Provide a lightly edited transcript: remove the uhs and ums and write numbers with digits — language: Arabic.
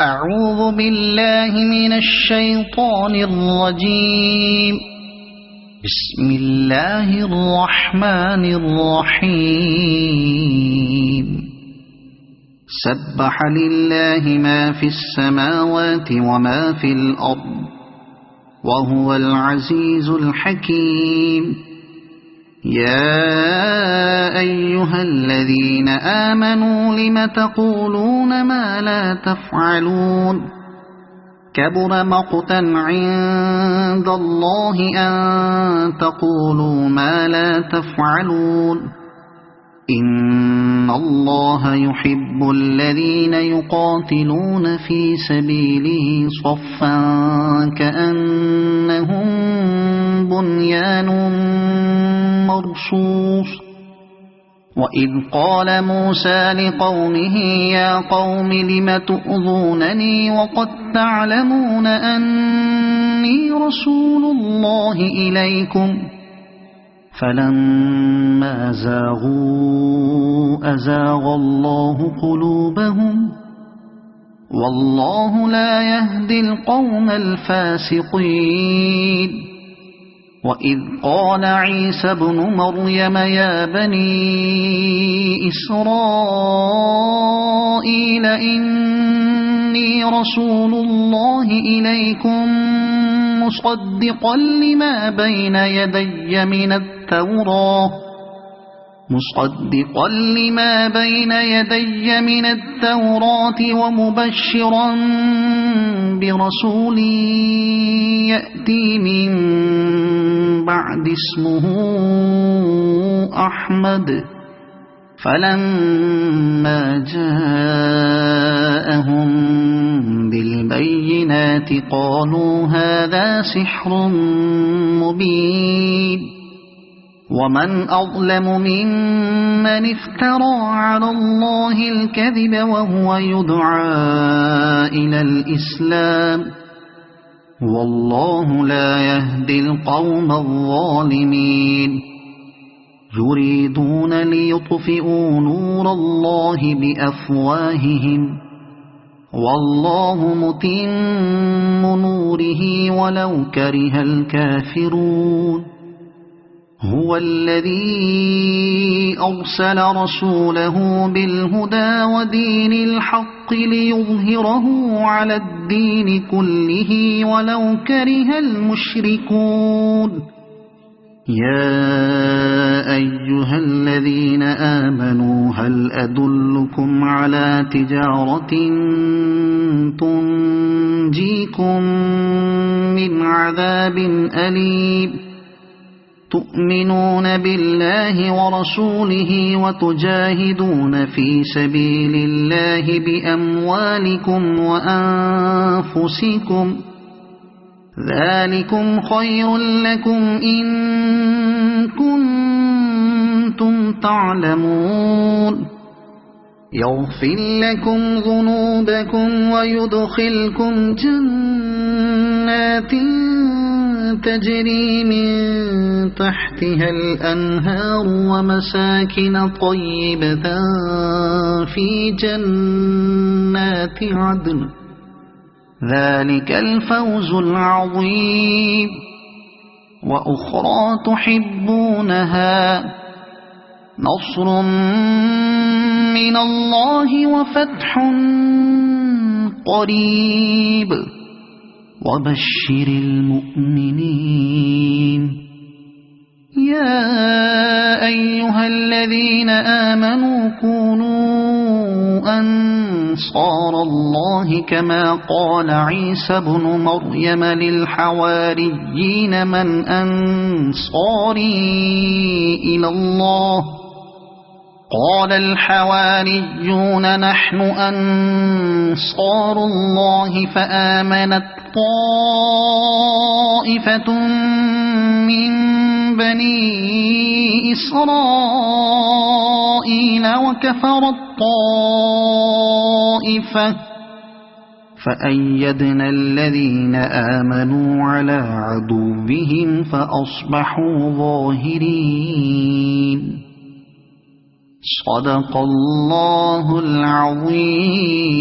أعوذ بالله من الشيطان الرجيم. بسم الله الرحمن الرحيم. سبح لله ما في السماوات وما في الأرض وهو العزيز الحكيم. يا أيها الذين آمنوا لم تقولون ما لا تفعلون؟ كبر مقتا عند الله أن تقولوا ما لا تفعلون. إن الله يحب الذين يقاتلون في سبيله صفا كأنهم بنيان مرصوص. وإذ قال موسى لقومه يا قوم لم تؤذونني وقد تعلمون أني رسول الله إليكم؟ فلما زاغوا أزاغ الله قلوبهم والله لا يهدي القوم الفاسقين. وإذ قال عيسى ابن مريم يا بني إسرائيل إني رسول الله إليكم مصدقا لما بين يدي من التوراة ومبشرا برسول يأتي من بعد اسمه أحمد. فلما جاءهم بالبينات قالوا هذا سحر مبين. ومن أظلم ممن افترى على الله الكذب وهو يدعى إلى الإسلام والله لا يهدي القوم الظالمين. يريدون ليطفئوا نور الله بأفواههم والله متم نوره ولو كره الكافرون. هو الذي أرسل رسوله بالهدى ودين الحق ليظهره على الدين كله ولو كره المشركون. يا أيها الذين آمنوا هل أدلكم على تجارة تنجيكم من عذاب أليم؟ تؤمنون بالله ورسوله وتجاهدون في سبيل الله بأموالكم وأنفسكم ذلكم خير لكم إن كنتم تعلمون. يغفر لكم ذنوبكم ويدخلكم جنات تجري من تحتها الأنهار ومساكن طيبة في جنات عدن ذلك الفوز العظيم. وأخرى تحبونها نصر من الله وفتح قريب وبشر المؤمنين. يا أيها الذين آمنوا كونوا أنصار الله كما قال عيسى بن مريم للحواريين من أنصاري إلى الله؟ قال الحواريون نحن أنصار الله. فآمنت طائفة من بني إسرائيل وكفرت طائفة فأيدنا الذين آمنوا على عدوهم فأصبحوا ظاهرين. صدق الله العظيم.